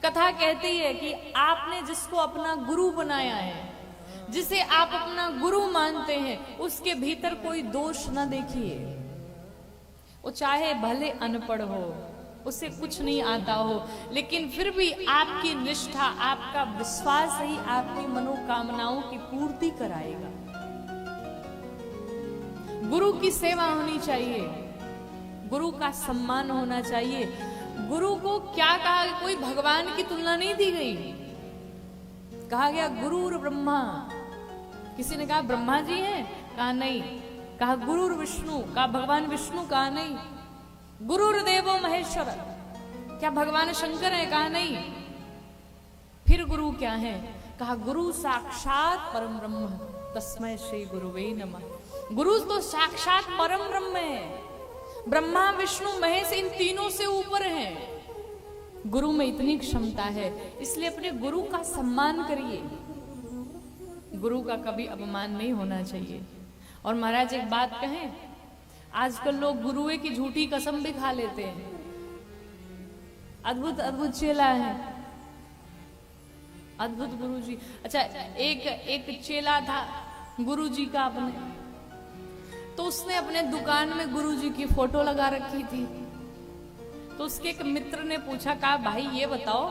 कथा कहती है कि आपने जिसको अपना गुरु बनाया है, जिसे आप अपना गुरु मानते हैं, उसके भीतर कोई दोष न देखिए। वो चाहे भले अनपढ़ हो, उसे कुछ नहीं आता हो, लेकिन फिर भी आपकी निष्ठा, आपका विश्वास ही आपकी मनोकामनाओं की पूर्ति कराएगा। गुरु की सेवा होनी चाहिए, गुरु का सम्मान होना चाहिए। गुरु को क्या कहा, कोई भगवान की तुलना नहीं दी गई। कहा गया गुरुर ब्रह्मा। किसी ने कहा ब्रह्मा जी हैं, कहा नहीं। कहा गुरुर विष्णु, कहा भगवान विष्णु, कहा नहीं। गुरुर देवो महेश्वर, क्या भगवान शंकर है, कहा नहीं। फिर गुरु क्या है, कहा गुरु साक्षात परम ब्रह्म तस्मै श्री गुरुवे नमः। गुरु तो साक्षात परम ब्रह्म है, ब्रह्मा विष्णु महेश इन तीनों से ऊपर है। गुरु में इतनी क्षमता है, इसलिए अपने गुरु का सम्मान करिए। गुरु का कभी अपमान नहीं होना चाहिए। और महाराज एक बात कहें, आजकल लोग गुरुए की झूठी कसम भी खा लेते हैं। अद्भुत अद्भुत चेला है, अद्भुत गुरु जी। अच्छा, एक चेला था गुरु जी का अपने, तो उसने अपने दुकान में गुरु जी की फोटो लगा रखी थी। तो उसके एक मित्र ने पूछा, कहा भाई ये बताओ,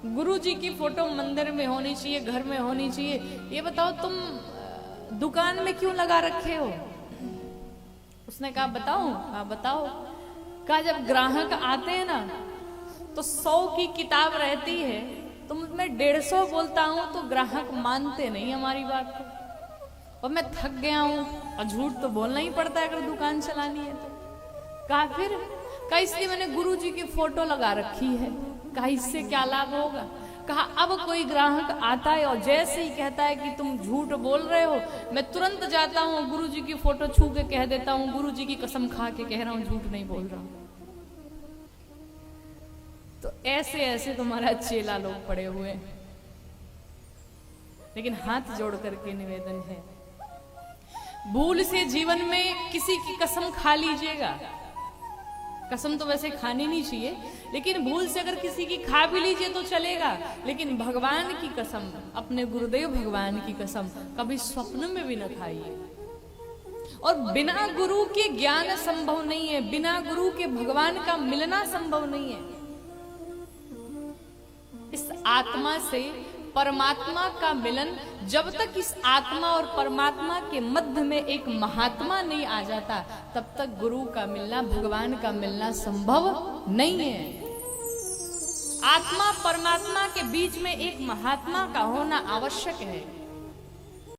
गुरु जी की फोटो मंदिर में होनी चाहिए, घर में होनी चाहिए, ये बताओ तुम दुकान में क्यों लगा रखे हो? उसने कहा बताओ। कहा बताओ। कहा जब ग्राहक आते हैं ना, तो 100 की किताब रहती है, तो मैं 150 बोलता हूं तो ग्राहक मानते नहीं हमारी बात को, और मैं थक गया हूं, और झूठ तो बोलना ही पड़ता है अगर दुकान चलानी है तो। कहा फिर? कहा इसलिए मैंने गुरु जी की फोटो लगा रखी है। कहा इससे क्या लाभ होगा? कहा अब कोई ग्राहक आता है और जैसे ही कहता है कि तुम झूठ बोल रहे हो, मैं तुरंत जाता हूँ गुरु जी की फोटो छू के कह देता हूँ, गुरु जी की कसम खा के कह रहा हूँ, झूठ नहीं बोल रहा हूँ। तो ऐसे ऐसे तुम्हारा चेला लोग पड़े हुए हैं। लेकिन हाथ जोड़ करके निवेदन है, भूल से जीवन में किसी की कसम खा लीजिएगा। कसम तो वैसे खानी नहीं चाहिए, लेकिन भूल से अगर किसी की खा भी लीजिए तो चलेगा, लेकिन भगवान की कसम, अपने गुरुदेव भगवान की कसम कभी स्वप्न में भी न खाइए। और बिना गुरु के ज्ञान संभव नहीं है, बिना गुरु के भगवान का मिलना संभव नहीं है। इस आत्मा से परमात्मा का मिलन, जब तक इस आत्मा और परमात्मा के मध्य में एक महात्मा नहीं आ जाता, तब तक गुरु का मिलना, भगवान का मिलना संभव नहीं है। आत्मा परमात्मा के बीच में एक महात्मा का होना आवश्यक है।